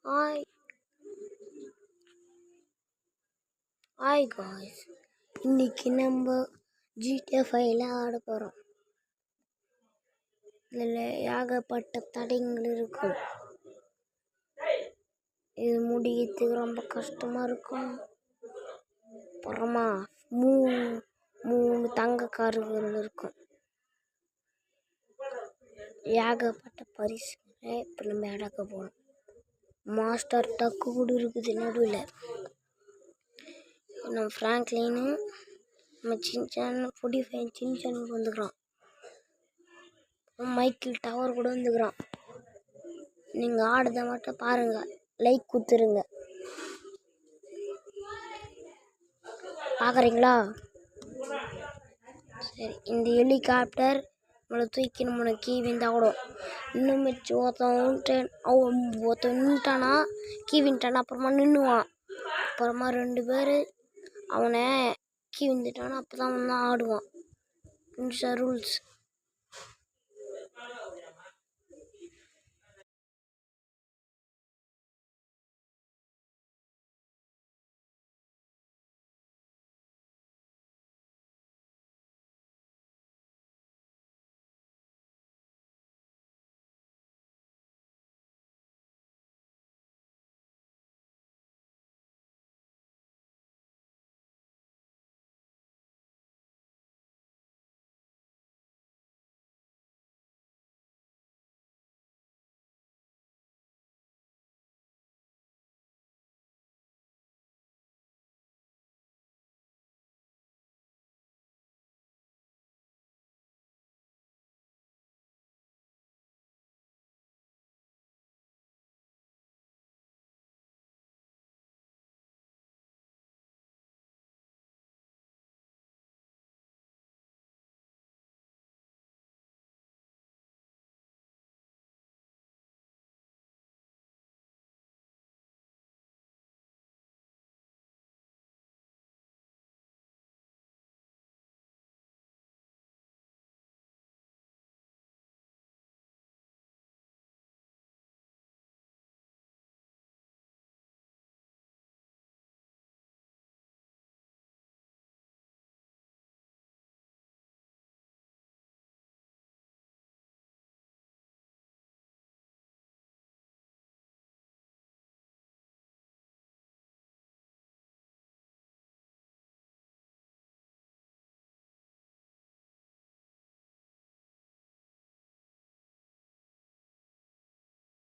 Hi hi guys, இன்னைக்கு நம்ம GTA 5 ஆட போகிறோம். இதில் ஏகப்பட்ட தடைகள் இருக்கும். இது முடிக்கிறதுக்கு ரொம்ப கஷ்டமாக இருக்கும். அப்புறமா மூணு தங்க கார்கள் இருக்கும். ஏகப்பட்ட பரிசுகளை இப்போ நம்ம இடக்க போகிறோம். மாஸ்டர் டக்கு கூட இருக்குது நடுவில். நம்ம ஃப்ராங்க்லின்னு நம்ம சின்சான் 45 சின்சானுக்கு வந்துக்கிறான். மைக்கேல் டவர் கூட வந்துக்கிறான். நீங்கள் ஆடுறத மட்டும் பாருங்கள், லைக் கொடுத்துருங்க. பார்க்குறீங்களா? சரி, இந்த ஹெலிகாப்டர் நம்மளை தூக்கி நம்ம கீ விந்தாக்கூடும். இன்னும் மிச்சு ஒருத்தன் நின்ட்டானா, கீ வின்ட்டானா, அப்புறமா நின்றுவான். அப்புறமா 2 பேர் அவனை கீ விந்துட்டானா, அப்போ தான் வந்து ஆடுவான். ரூல்ஸ்.